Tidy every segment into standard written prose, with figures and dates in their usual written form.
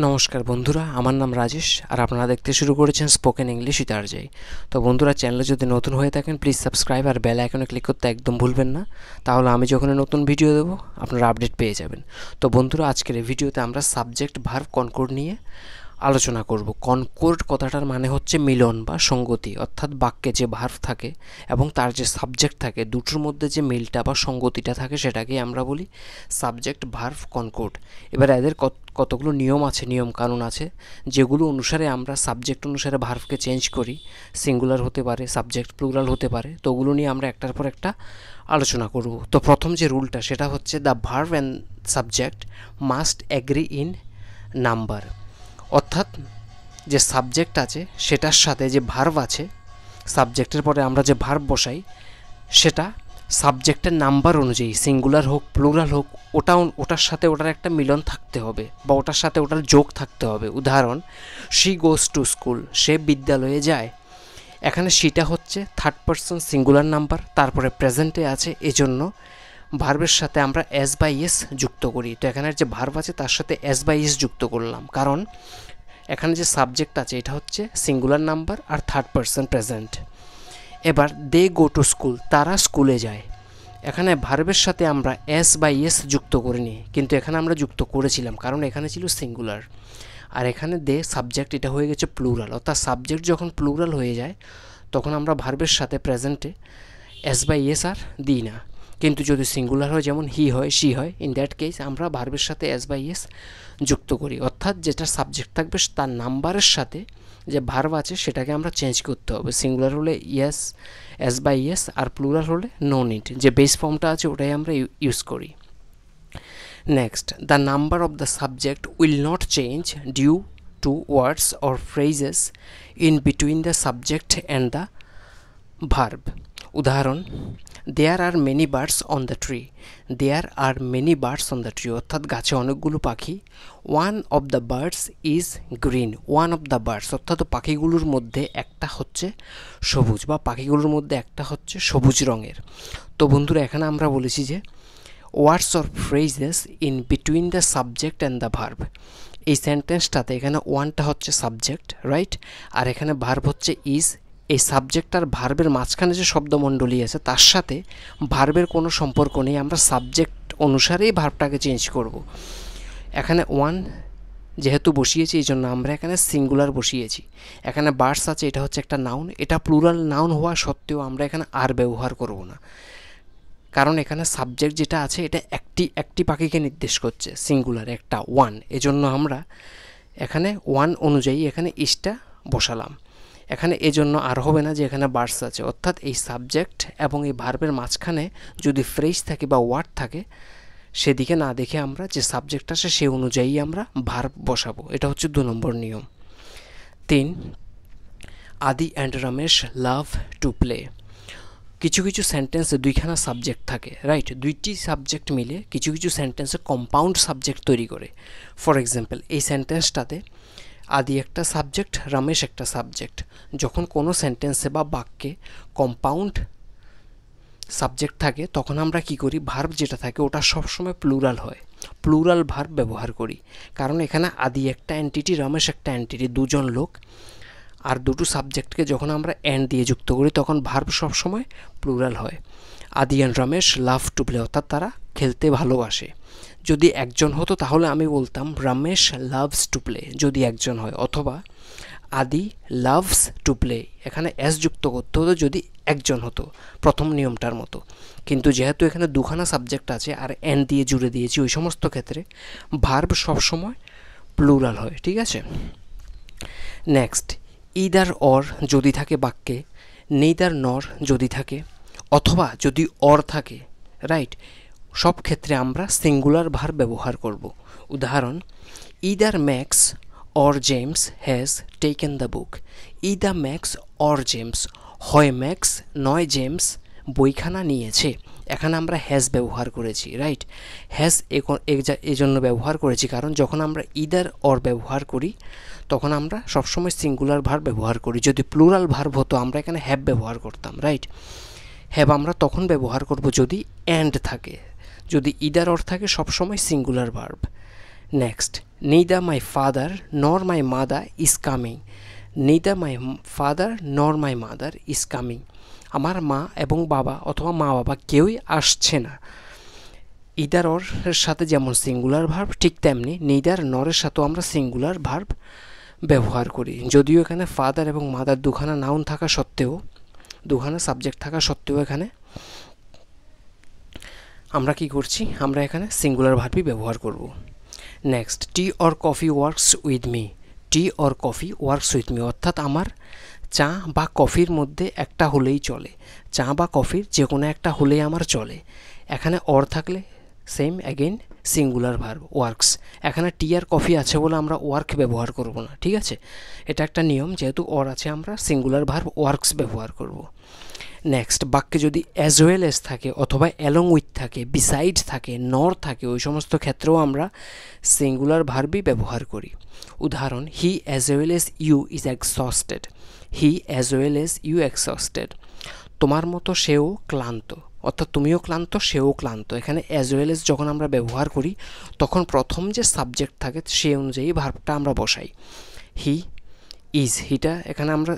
নমস্কার বন্ধুরা, আমার নাম রাজেশ আর আপনারা দেখতে শুরু করেছেন স্পোকেন ইংলিশ উইথ আরজে। তো বন্ধুরা, চ্যানেলে যদি নতুন হয়ে থাকেন প্লিজ সাবস্ক্রাইব আর বেল আইকনে ক্লিক করতে একদম ভুলবেন না, তাহলে আমি যখন নতুন ভিডিও দেবো আপনারা আপডেট পেয়ে যাবেন। তো বন্ধুরা, আজকের এই ভিডিওতে আমরা সাবজেক্ট ভার্ব কনকর্ড নিয়ে আলোচনা করব। কনকর্ড কথাটার মানে হচ্ছে মিলন বা সঙ্গতি, অর্থাৎ বাক্যে যে ভার্ব থাকে এবং তার যে সাবজেক্ট থাকে দুটোর মধ্যে যে মিলটা বা সঙ্গতিটা থাকে সেটাকেই আমরা বলি সাবজেক্ট ভার্ব কনকর্ড। এবার এদের কতগুলো নিয়ম আছে, নিয়ম কানুন আছে, যেগুলো অনুসারে আমরা সাবজেক্ট অনুসারে ভার্বকে চেঞ্জ করি। সিঙ্গুলার হতে পারে, সাবজেক্ট প্লুরাল হতে পারে। তো ওগুলো নিয়ে আমরা একটার পর একটা আলোচনা করব। তো প্রথম যে রুলটা সেটা হচ্ছে the verb and subject must agree in number. অর্থাৎ যে সাবজেক্ট আছে সেটার সাথে যে ভার্ব আছে, সাবজেক্টের পরে আমরা যে ভার্ব বসাই সেটা সাবজেক্টের নাম্বার অনুযায়ী, সিঙ্গুলার হোক প্লুরাল হোক, ওটার সাথে ওটার একটা মিলন থাকতে হবে বা ওটার সাথে ওটার যোগ থাকতে হবে। উদাহরণ, শি গোজ টু স্কুল, সে বিদ্যালয়ে যায়। এখানে শিটা হচ্ছে থার্ড পারসন সিঙ্গুলার নাম্বার, তারপরে প্রেজেন্টে আছে, এজন্য ভার্বের সাথে আমরা এস বাই এস যুক্ত করি। তো এখানের যে ভার্ব আছে তার সাথে এস বাই এস যুক্ত করলাম, কারণ এখানে যে সাবজেক্ট আছে এটা হচ্ছে সিঙ্গুলার নাম্বার আর থার্ড পারসন প্রেজেন্ট। এবার দে গো টু স্কুল, তারা স্কুলে যায়। এখানে ভার্বের সাথে আমরা এস বাই এস যুক্ত করিনি, কিন্তু এখানে আমরা যুক্ত করেছিলাম কারণ এখানে ছিল সিঙ্গুলার। আর এখানে দে সাবজেক্ট, এটা হয়ে গেছে প্লুরাল। অর্থাৎ সাবজেক্ট যখন প্লুরাল হয়ে যায় তখন আমরা ভার্বের সাথে প্রেজেন্টে এস বাই এস আর দিই না। কিন্তু যদি সিঙ্গুলার হয়, যেমন হি হয়, শি হয়, ইন দ্যাট কেস আমরা ভার্বের সাথে এস বাই এস যুক্ত করি। অর্থাৎ যেটা সাবজেক্ট থাকবে তার নাম্বারের সাথে যে ভার্ব আছে সেটাকে আমরা চেঞ্জ করতে হবে। সিঙ্গুলার হলে ইয়েস, এস বাই এস, আর প্লুরাল হলে নো নিড। যে বেস ফর্মটা আছে ওটাই আমরা ইউজ করি। Next, the number of the subject will not change due to words or phrases in between the subject and the verb. উদাহরণ, there are many birds on the tree, there are many birds on the tree, অর্থাৎ গাছে অনেকগুলো পাখি। One of the birds is green, one of the birds অর্থাৎ পাখিগুলোর মধ্যে একটা হচ্ছে সবুজ, বা পাখিগুলোর মধ্যে একটা হচ্ছে সবুজ রঙের। তো বন্ধুরা, এখানে আমরা বলেছি যে ওয়ার্ডস or phrases in between the subject and the verb. এই সেন্টেন্সটাতে এখানে ওয়ানটা হচ্ছে সাবজেক্ট, রাইট, আর এখানে ভার্ব হচ্ছে ইজ। এই সাবজেক্ট আর ভার্বের মাঝখানে যে শব্দমণ্ডলী আছে তার সাথে ভার্বের কোনো সম্পর্ক নেই, আমরা সাবজেক্ট অনুসারেই ভার্বটাকে চেঞ্জ করব। এখানে ওয়ান যেহেতু বসিয়েছি এই জন্য আমরা এখানে সিঙ্গুলার বসিয়েছি। এখানে বার্ডস আছে, এটা হচ্ছে একটা নাউন, এটা প্লুরাল নাউন হওয়া সত্ত্বেও আমরা এখানে আর ব্যবহার করব না, কারণ এখানে সাবজেক্ট যেটা আছে এটা একটি পাখিকে নির্দেশ করছে, সিঙ্গুলার একটা, ওয়ান। এজন্য আমরা এখানে ওয়ান অনুযায়ী এখানে ইসটা বসালাম। এখানে এজন্য আর হবে না যে এখানে বার্ডস আছে, অর্থাৎ এই সাবজেক্ট এবং এই ভার্বের মাঝখানে যদি ফ্রেজ থাকে বা ওয়ার্ড থাকে সেদিকে না দেখে আমরা যে সাবজেক্ট আছে সে অনুযায়ী আমরা ভার্ব বসাবো। এটা হচ্ছে 2 নম্বর নিয়ম। 3, আদি and Ramesh love to play. কিছু কিছু সেন্টেন্সে দুইখানা সাবজেক্ট থাকে, রাইট, দুইটি সাবজেক্ট মিলে কিছু কিছু সেন্টেন্সে কম্পাউন্ড সাবজেক্ট তৈরি করে। ফর এক্সাম্পল, এই সেন্টেন্সটাতে আদি একটা সাবজেক্ট, রমেশ একটা সাবজেক্ট। যখন কোনো সেন্টেন্সে বা বাক্যে কম্পাউন্ড সাবজেক্ট থাকে তখন আমরা কি করি, ভার্ব যেটা থাকে ওটা সবসময় প্লুরাল হয়, প্লুরাল ভার্ব ব্যবহার করি। কারণ এখানে আদি একটা এন্টিটি, রমেশ একটা এন্টিটি, দুজন লোক। আর দুটো সাবজেক্টকে যখন আমরা অ্যান্ড দিয়ে যুক্ত করি তখন ভার্ব সবসময় প্লুরাল হয়। আদি and Ramesh love to play, অর্থাৎ তারা খেলতে ভালোবাসে। যদি একজন হতো তাহলে আমি বলতাম রমেশ লাভস টু প্লে, যদি একজন হয়, অথবা আদি লাভস টু প্লে, এখানে এস যুক্ত করতে হতো যদি একজন হতো, প্রথম নিয়মটার মতো। কিন্তু যেহেতু এখানে দুখানা সাবজেক্ট আছে আর এন দিয়ে জুড়ে দিয়েছি, ওই সমস্ত ক্ষেত্রে ভার্ব সবসময় প্লুরাল হয়, ঠিক আছে। নেক্সট, ইদার অর যদি থাকে বাক্যে, নেইদার নর যদি থাকে, অথবা যদি অর থাকে, রাইট, সব ক্ষেত্রে আমরা সিঙ্গুলার ভার্ব ব্যবহার করব। উদাহরণ, either max or James has taken the book. Either max or James, হয় ম্যাক্স নয় জেমস বইখানা নিয়েছে। এখানে আমরা হ্যাজ ব্যবহার করেছি, রাইট। হ্যাজ এজন্য ব্যবহার করেছি কারণ যখন আমরা ইদার অর ব্যবহার করি তখন আমরা সবসময় সিঙ্গুলার ভার্ব ব্যবহার করি। যদি প্লুরাল ভার্ব হতো আমরা এখানে হ্যাভ ব্যবহার করতাম, রাইট। হ্যাভ আমরা তখন ব্যবহার করব যদি অ্যান্ড থাকে, যদি ইদার অর থাকে সবসময় singular verb. Next, neither my father nor my mother is coming. neither my father nor my mother is coming. আমার মা এবং বাবা অথবা মা বাবা কেউই আসছে না। ইদার অর এর সাথে যেমন সিঙ্গুলার ভার্ব, ঠিক তেমনি নেইদার নরের সাথেও আমরা সিঙ্গুলার ভার্ব ব্যবহার করি। যদিও এখানে ফাদার এবং মাদার দুখানা নাউন থাকা সত্ত্বেও, দুখানা সাবজেক্ট থাকা সত্ত্বেও এখানে আমরা কি করছি, আমরা এখানে সিঙ্গুলার ভার্বই ব্যবহার করব। Next, tea or coffee works with me. Tea or coffee works with me অর্থাৎ আমার চা বা কফির মধ্যে একটা হলেই চলে। চা বা কফির যে কোনো একটা হলেই আমার চলে। এখানে অর থাকলে same again singular verb works. এখানে টি আর কফি আছে বলে আমরা ওয়ার্ক ব্যবহার করব না, ঠিক আছে? এটা একটা নিয়ম, যেহেতু অর আছে আমরা সিঙ্গুলার ভার্ব ওয়ার্কস ব্যবহার করব। নেক্সট, বাক্যে যদি অ্যাজ ওয়েল এস থাকে অথবা অ্যালং উইথ থাকে, বিসাইড থাকে, নর থাকে, ওই সমস্ত ক্ষেত্রেও আমরা সিঙ্গুলার ভার্বই ব্যবহার করি। উদাহরণ, হি as well S U is exhausted. He as well S U exhausted. তোমার মতো সেও ক্লান্ত, অর্থাৎ তুমিও ক্লান্ত সেও ক্লান্ত। এখানে অ্যাজ ওয়েল এস যখন আমরা ব্যবহার করি তখন প্রথম যে সাবজেক্ট থাকে সেই অনুযায়ী ভার্বটা আমরা বসাই। হি ইজ, হিটা এখানে আমরা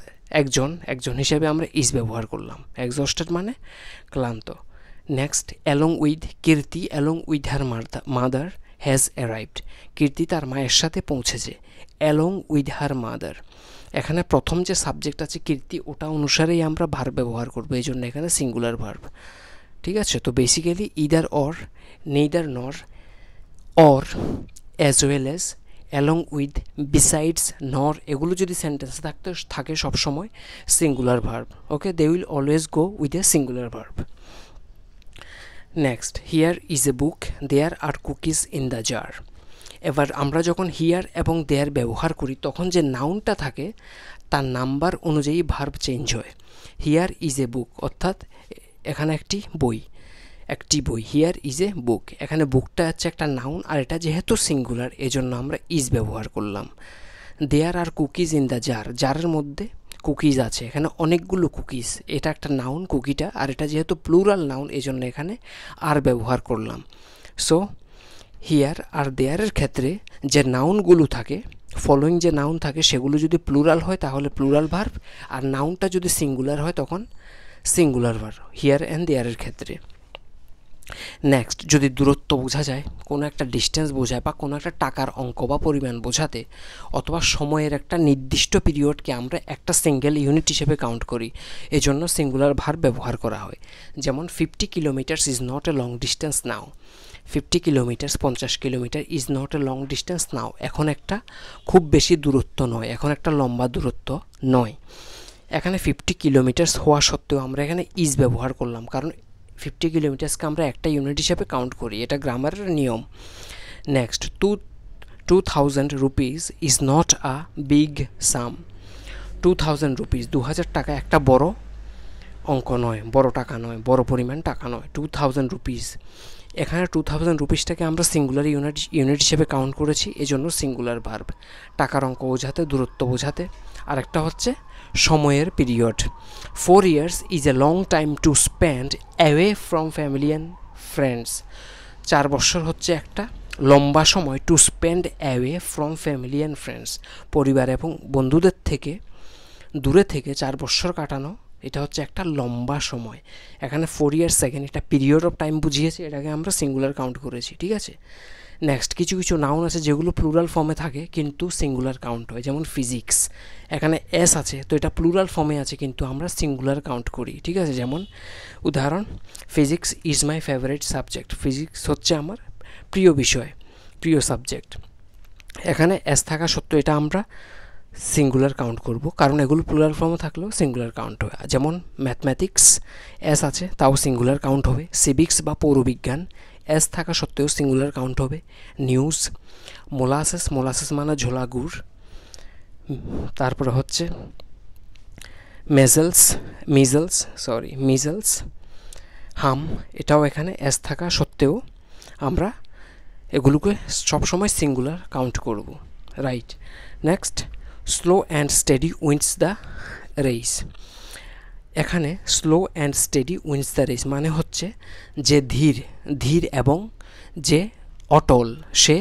একজন হিসেবে আমরা ইজ ব্যবহার করলাম। এক্সস্টেড মানে ক্লান্ত। Next, along with Kirti along with her mother has arrived. Kirti তার মায়ের সাথে পৌঁছেছে। অ্যালং উইথ হার মাদার, এখানে প্রথম যে সাবজেক্ট আছে কীর্তি, ওটা অনুসারেই আমরা ভার্ব ব্যবহার করবো, এই জন্য এখানে সিঙ্গুলার ভার্ব, ঠিক আছে? তো basically either or, neither nor, or, as well as, along with, besides, nor, এগুলো যদি সেন্টেন্স থাকে সবসময় singular verb. Okay, they will always go with a singular verb. Next, here is a book, there are cookies in the jar. এবার আমরা যখন here এবং দেয়ার ব্যবহার করি তখন যে নাউনটা থাকে তার নাম্বার অনুযায়ী ভার্ব চেঞ্জ হয়। হিয়ার ইজ এ বুক অর্থাৎ এখানে একটি বই, হিয়ার ইজ এ বুক। এখানে বুকটা হচ্ছে একটা নাউন, আর এটা যেহেতু সিঙ্গুলার এজন্য আমরা ইজ ব্যবহার করলাম। দেয়ার are cookies in the jar, জারের মধ্যে কুকিজ আছে, এখানে অনেকগুলো কুকিজ, এটা একটা নাউন কুকিটা, আর এটা যেহেতু প্লুরাল নাউন এজন্য এখানে আর ব্যবহার করলাম। সো হিয়ার আর দেয়ারের ক্ষেত্রে যে নাউনগুলো থাকে, ফলোয়িং যে নাউন থাকে সেগুলো যদি প্লুরাল হয় তাহলে প্লুরাল ভার্ব, আর নাউনটা যদি সিঙ্গুলার হয় তখন সিঙ্গুলার ভার্ব হিয়ার অ্যান্ড দেয়ারের ক্ষেত্রে। নেক্সট, যদি দূরত্ব বোঝা যায়, কোনো একটা ডিস্টেন্স বোঝায় বা কোনো একটা টাকার অঙ্ক বা পরিমাণ বোঝাতে, অথবা সময়ের একটা নির্দিষ্ট পিরিয়ডকে আমরা একটা সিঙ্গেল ইউনিট হিসেবে কাউন্ট করি, এজন্য সিঙ্গুলার ভার্ব ব্যবহার করা হয়। যেমন 50 kilometres is not a long distance now. 50 kilometres 50 kilometre is not a long distance now, এখন একটা খুব বেশি দূরত্ব নয়, এখন একটা লম্বা দূরত্ব নয়। এখানে 50 কিলোমিটার্স হওয়া সত্ত্বেও আমরা এখানে ইজ ব্যবহার করলাম, কারণ 50 কিলোমিটার্সকে আমরা একটা ইউনিট হিসেবে কাউন্ট করি, এটা গ্রামারের নিয়ম। Next, 2000 rupees is not a big some. 2000 rupees, 2000 টাকা একটা বড় অঙ্ক নয়, বড় টাকা নয়, বড় পরিমাণ টাকা নয়। 2000 রুপিস, এখানে 2000 রুপিসটাকে আমরা সিঙ্গুলার ইউনিট হিসেবে কাউন্ট করেছি, এজন্য সিঙ্গুলার ভার্ব। টাকার অঙ্ক বোঝাতে, দূরত্ব বোঝাতে। আরেকটা হচ্ছে সময়ের period. 4 years is a long time to spend away from family and friends. 4 বছর হচ্ছে একটা লম্বা সময় to spend away from family and friends, পরিবার এবং বন্ধুদের থেকে দূরে থেকে 4 বছর কাটানো, এটা হচ্ছে একটা লম্বা সময়। এখানে 4 years সেকেন্ড, এটা পিরিয়ড অফ টাইম বুঝিয়েছে, এটাকে আমরা সিঙ্গুলার কাউন্ট করেছি, ঠিক আছে? নেক্সট, কিছু কিছু নাউন আছে যেগুলো প্লুরাল ফর্মে থাকে কিন্তু সিঙ্গুলার কাউন্ট হয়, যেমন ফিজিক্স, এখানে এস আছে তো এটা প্লুরাল ফর্মে আছে কিন্তু আমরা সিঙ্গুলার কাউন্ট করি, ঠিক আছে? যেমন উদাহরণ, physics is my favourite subject. Physics হচ্ছে আমার প্রিয় বিষয়, প্রিয় সাবজেক্ট। এখানে এস থাকা সত্ত্বেও এটা আমরা সিঙ্গুলার কাউন্ট করব, কারণ এগুলো প্লুরাল ফর্মে থাকলেও সিঙ্গুলার কাউন্ট হয়। যেমন ম্যাথমেটিক্স এস আছে তাও সিঙ্গুলার কাউন্ট হবে। সিভিক্স বা পৌরবিজ্ঞান এস থাকা সত্ত্বেও সিঙ্গুলার কাউন্ট হবে। নিউজ, মোলাসেস মানে ঝোলা গুড়। তারপরে হচ্ছে মিজলস, হাম, এটাও এখানে এস থাকা সত্ত্বেও আমরা এগুলোকে সবসময় সিঙ্গুলার কাউন্ট করব, right? Next, slow and steady wins the race. এখানে slow and steady wins the race মানে হচ্ছে যে ধীর এবং যে অটল সে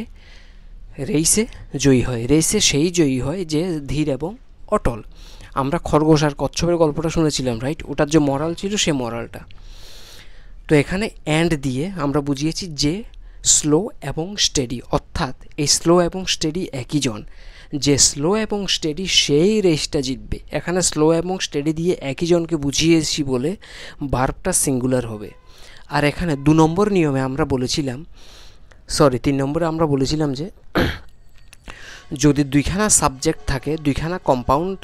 রেইসে জয়ী হয়। রেইসে সেই জয়ী হয় যে ধীর এবং অটল। আমরা খরগোশ আর কচ্ছপের গল্পটা শুনেছিলাম, রাইট? ওটার যে মরাল ছিল সে মরালটা। তো এখানে অ্যান্ড দিয়ে আমরা বুঝিয়েছি যে স্লো এবং স্টেডি, অর্থাৎ এই স্লো এবং স্টেডি একই জন। যে স্লো এবং স্টেডি সেই রেসটা জিতবে। এখানে স্লো এবং স্টেডি দিয়ে একই জনকে বুঝিয়েছি বলে ভার্বটা সিঙ্গুলার হবে। আর এখানে 2 নম্বর নিয়মে আমরা বলেছিলাম, 3 নম্বরে আমরা বলেছিলাম যে যদি দুইখানা সাবজেক্ট থাকে, দুইখানা কম্পাউন্ড,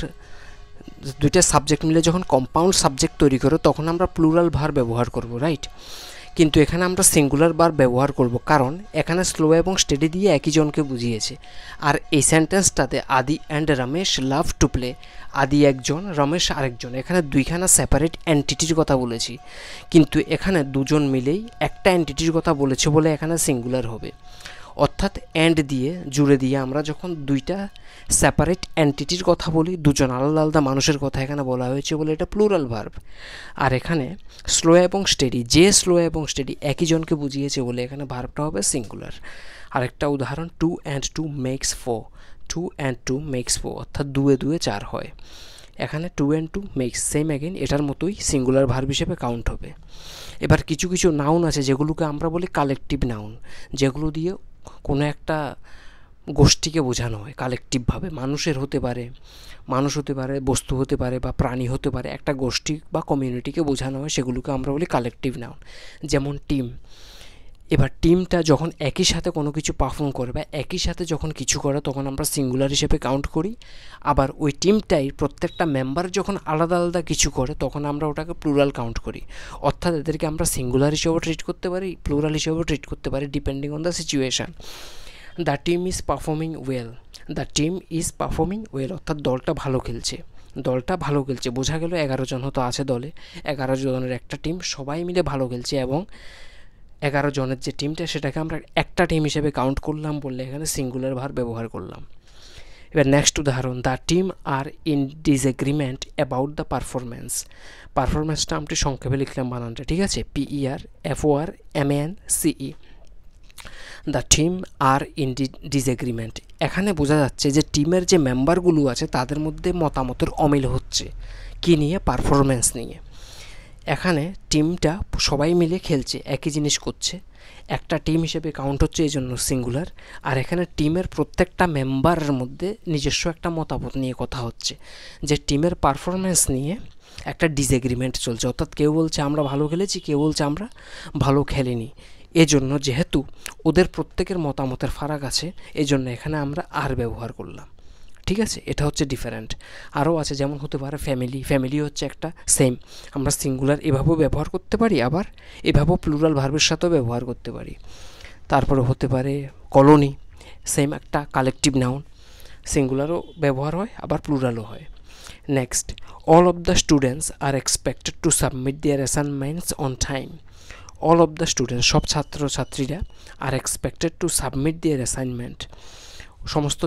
দুইটা সাবজেক্ট মিলে যখন কম্পাউন্ড সাবজেক্ট তৈরি করো তখন আমরা প্লুরাল ভার্ব ব্যবহার করব, রাইট? কিন্তু এখানে আমরা সিঙ্গুলার ভার্ব ব্যবহার করব, কারণ এখানে স্লো এবং স্টেডি দিয়ে একই জনকে বুঝিয়েছে। আর এই সেন্টেন্সটাতে আদি and Ramesh love to play, আদি একজন, রমেশ আরেকজন, এখানে দুইখানা সেপারেট এন্টিটির কথা বলেছি, কিন্তু এখানে দুজন মিলেই একটা এন্টিটির কথা বলেছে বলে এখানে সিঙ্গুলার হবে। অর্থাৎ অ্যান্ড দিয়ে জুড়ে দিয়ে আমরা যখন দুইটা সেপারেট এন্টিটির কথা বলি, দুজন আলাদা আলাদা মানুষের কথা এখানে বলা হয়েছে বলে এটা প্লুরাল ভার্ব। আর এখানে স্লো এবং স্টেডি, যে স্লো এবং স্টেডি একই জনকে বুঝিয়েছে বলে এখানে ভার্বটা হবে সিঙ্গুলার। আরেকটা উদাহরণ, 2 and 2 makes 4, 2 and 2 makes 4, অর্থাৎ 2 এ 2 4 হয়। এখানে 2 and 2 makes, সেম অ্যাগেন এটার মতোই সিঙ্গুলার ভার্ব হিসেবে কাউন্ট হবে। এবার কিছু কিছু নাউন আছে যেগুলোকে আমরা বলি কালেকটিভ নাউন, যেগুলো দিয়ে কোনো একটা গোষ্ঠীকে বোঝানো হয় কালেকটিভভাবে। মানুষের হতে পারে, মানুষ হতে পারে, বস্তু হতে পারে বা প্রাণী হতে পারে, একটা গোষ্ঠী বা কমিউনিটিকে বোঝানো হয়, সেগুলোকে আমরা বলি কালেকটিভ নাউন। যেমন টিম। এবার টিমটা যখন একই সাথে কোনো কিছু পারফর্ম করে বা একই সাথে যখন কিছু করে তখন আমরা সিঙ্গুলার হিসেবে কাউন্ট করি। আবার ওই টিমটাই প্রত্যেকটা মেম্বার যখন আলাদা আলাদা কিছু করে তখন আমরা ওটাকে প্লুরাল কাউন্ট করি। অর্থাৎ এদেরকে আমরা সিঙ্গুলার হিসেবেও ট্রিট করতে পারি, প্লুরাল হিসেবেও ট্রিট করতে পারি, depending on the situation. The team is performing well, the team is performing well, অর্থাৎ দলটা ভালো খেলছে, দলটা ভালো খেলছে। বোঝা গেল 11 জন হয়তো আছে দলে, 11 জনের একটা টিম, সবাই মিলে ভালো খেলছে এবং 11 জনের যে টিমটা সেটাকে আমরা একটা টিম হিসেবে কাউন্ট করলাম বললে এখানে সিঙ্গুলার ভার্ব ব্যবহার করলাম। এবার নেক্সট উদাহরণ, the team are in disagreement about the performance. পারফরমেন্সটা আমি সংক্ষেপে লিখলাম বানানটা, ঠিক আছে? PERFORMANCE। The team are in disagreement, এখানে বোঝা যাচ্ছে যে টিমের যে মেম্বারগুলো আছে তাদের মধ্যে মতামতের অমিল হচ্ছে। কী নিয়ে? পারফরমেন্স নিয়ে। এখানে টিমটা সবাই মিলে খেলছে, একই জিনিস করছে, একটা টিম হিসেবে কাউন্ট হচ্ছে, এই জন্য সিঙ্গুলার। আর এখানে টিমের প্রত্যেকটা মেম্বারের মধ্যে নিজস্ব একটা মতামত নিয়ে কথা হচ্ছে, যে টিমের পারফরমেন্স নিয়ে একটা ডিসএগ্রিমেন্ট চলছে। অর্থাৎ কেউ বলছে আমরা ভালো খেলেছি, কেউ বলছে আমরা ভালো খেলিনি। এজন্য যেহেতু ওদের প্রত্যেকের মতামতের ফারাক আছে, এজন্য এখানে আমরা আর ব্যবহার করলাম, ঠিক আছে? এটা হচ্ছে ডিফারেন্ট। আরও আছে, যেমন হতে পারে ফ্যামিলি। ফ্যামিলি হচ্ছে একটা সেম, আমরা সিঙ্গুলার এভাবেও ব্যবহার করতে পারি, আবার এভাবেও প্লুরাল ভার্বের সাথেও ব্যবহার করতে পারি। তারপরে হতে পারে কলোনি, সেম একটা কালেকটিভ নাউন, সিঙ্গুলারও ব্যবহার হয় আবার প্লুরালও হয়। Next, all of the students are expected to submit their assignments on time. All of the students, সব ছাত্রছাত্রীরা, are expected to submit their assignment, সমস্ত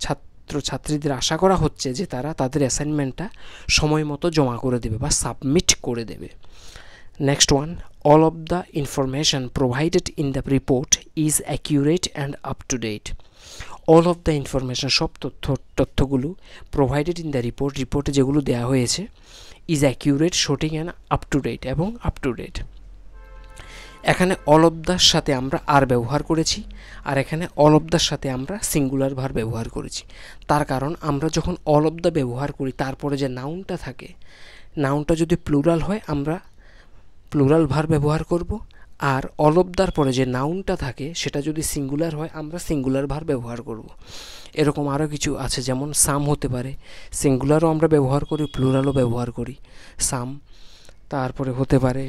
ছাত্রছাত্রীদের আশা করা হচ্ছে যে তারা তাদের অ্যাসাইনমেন্টটা সময় মতো জমা করে দেবে বা সাবমিট করে দেবে। Next one, all of the information provided in the report is accurate and up to date. All of the information, সব তথ্যগুলো, প্রোভাইডেড ইন দ্য রিপোর্ট, রিপোর্টে যেগুলো দেওয়া হয়েছে, ইজ অ্যাকিউরেট, সঠিক, অ্যান্ড আপ টু ডেট, এবং আপ টু ডেট। এখানে all of their সাথে আমরা আর ব্যবহার করেছি, আর এখানে অল অফ দ্যার সাথে আমরা সিঙ্গুলার ভার্ব ব্যবহার করেছি। তার কারণ আমরা যখন অল অফ দ্য ব্যবহার করি তারপরে যে নাউনটা থাকে, নাউনটা যদি প্লুরাল হয় আমরা প্লুরাল ভার্ব ব্যবহার করব, আর অল অফ দ্যার পরে যে নাউনটা থাকে সেটা যদি সিঙ্গুলার হয় আমরা সিঙ্গুলার ভার্ব ব্যবহার করব। এরকম আরও কিছু আছে, যেমন সাম হতে পারে, সিঙ্গুলারও আমরা ব্যবহার করি, প্লুরালও ব্যবহার করি, সাম। তারপরে হতে পারে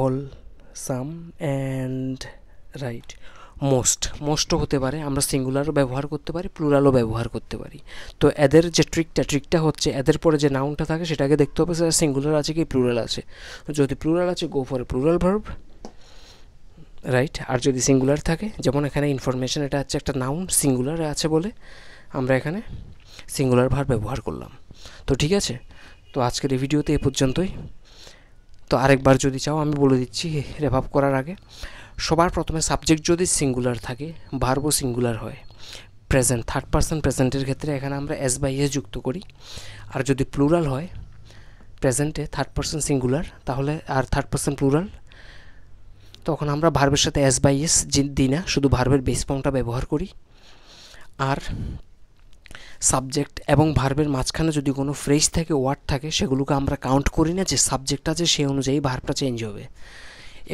অল, সাম, অ্যান্ড রাইট, মোস্টও হতে পারে, আমরা সিঙ্গুলারও ব্যবহার করতে পারি, প্লুরালও ব্যবহার করতে পারি। তো এদের যে ট্রিকটা হচ্ছে এদের পরে যে নাউনটা থাকে সেটাকে দেখতে হবে সেটা সিঙ্গুলার আছে কি প্লুরাল আছে। যদি প্লুরাল আছে go for plural verb, right. আর যদি সিঙ্গুলার থাকে, যেমন এখানে ইনফরমেশন, এটা হচ্ছে একটা নাউন, সিঙ্গুলার আছে বলে আমরা এখানে সিঙ্গুলার ভার্ব ব্যবহার করলাম। তো ঠিক আছে, তো আজকের এই ভিডিওতে এ পর্যন্তই। তো আরেকবার যদি চাও আমি বলে দিচ্ছি রেপ আপ করার আগে, সবার প্রথমে সাবজেক্ট যদি সিঙ্গুলার থাকে, ভার্বও সিঙ্গুলার হয়। প্রেজেন্ট, থার্ড পারসন প্রেজেন্টের ক্ষেত্রে এখানে আমরা এস বাই এস যুক্ত করি। আর যদি প্লুরাল হয় প্রেজেন্টে, থার্ড পারসন সিঙ্গুলার, তাহলে আর থার্ড পারসন প্লুরাল, তখন আমরা ভার্বের সাথে এস বাই এস দিই না, শুধু ভার্বের বেস ফর্মটা ব্যবহার করি। আর সাবজেক্ট এবং ভার্বের মাঝখানে যদি কোনো ফ্রেজ থাকে, ওয়ার্ড থাকে, সেগুলোকে আমরা কাউন্ট করি না, যে সাবজেক্ট আছে সেই অনুযায়ী ভার্বটা চেঞ্জ হবে।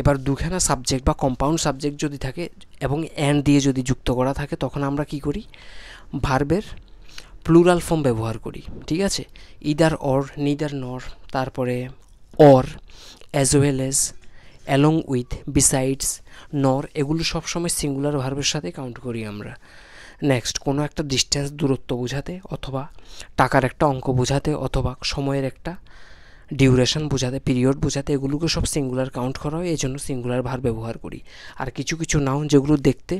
এবার দুখানা সাবজেক্ট বা কম্পাউন্ড সাবজেক্ট যদি থাকে এবং অ্যান্ড দিয়ে যদি যুক্ত করা থাকে, তখন আমরা কি করি, ভার্বের প্লুরাল ফর্ম ব্যবহার করি। ঠিক আছে, ইদার অর, নিদার নর, তারপরে or, as well as, along with, besides, nor, এগুলো সবসময় সিঙ্গুলার ভার্বের সাথে কাউন্ট করি আমরা। নেক্সট, কোনো একটা ডিস্টেন্স, দূরত্ব বোঝাতে, অথবা টাকার একটা অঙ্ক বোঝাতে, অথবা সময়ের একটা ডিউরেশন বোঝাতে, পিরিয়ড বোঝাতে, এগুলোকে সব সিঙ্গুলার কাউন্ট করা হয়, এই জন্য সিঙ্গুলার ভার্ব ব্যবহার করি। আর কিছু কিছু নাউন যেগুলো দেখতে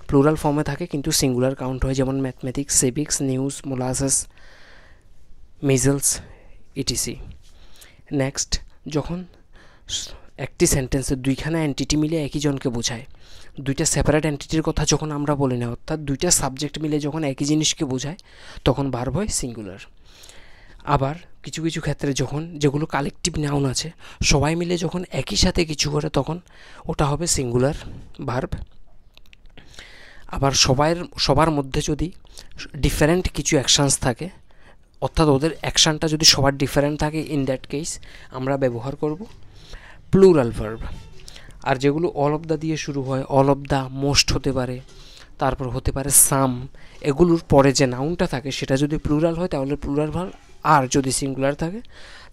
প্লুরাল ফর্মে থাকে কিন্তু সিঙ্গুলার কাউন্ট হয়, যেমন mathematics, civics, news, molasses, measles, etc. Next, যখন একটি সেন্টেন্সে দুইখানা এন্টিটি মিলে একই জনকে বোঝায়, দুইটা সেপারেট এন্টিটির কথা যখন আমরা বলি না, অর্থাৎ দুইটা সাবজেক্ট মিলে যখন একই জিনিসকে বোঝায়, তখন ভার্ব হয় সিঙ্গুলার। আবার কিছু কিছু ক্ষেত্রে যখন, যেগুলো কালেকটিভ নাউন আছে, সবাই মিলে যখন একই সাথে কিছু করে, তখন ওটা হবে সিঙ্গুলার ভার্ব। আবার সবার মধ্যে যদি ডিফারেন্ট কিছু অ্যাকশানস থাকে, অর্থাৎ ওদের অ্যাকশানটা যদি সবার ডিফারেন্ট থাকে, ইন দ্যাট কেস আমরা ব্যবহার করব প্লুরাল ভার্ব। আর যেগুলো অল অফ দ্য দিয়ে শুরু হয়, অল অফ দ্য, মোস্ট হতে পারে, তারপর হতে পারে সাম, এগুলোর পরে যে নাউনটা থাকে সেটা যদি প্লুরাল হয় তাহলে প্লুরাল ভার্ব, আর যদি সিঙ্গুলার থাকে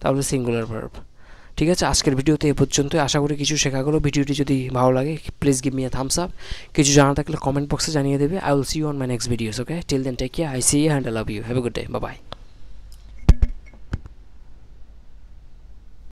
তাহলে সিঙ্গুলার ভার্ব। ঠিক আছে, আজকের ভিডিওতে এ পর্যন্ত। আশা করি কিছু শেখা গেলো। ভিডিওটি যদি ভালো লাগে please give me a thumbs up. কিছু জানা থাকলে কমেন্ট বক্সে জানিয়ে দেবে। I will see you on my next videos. Okay, till then take care, I see you and I love you. Have a good day, bye by.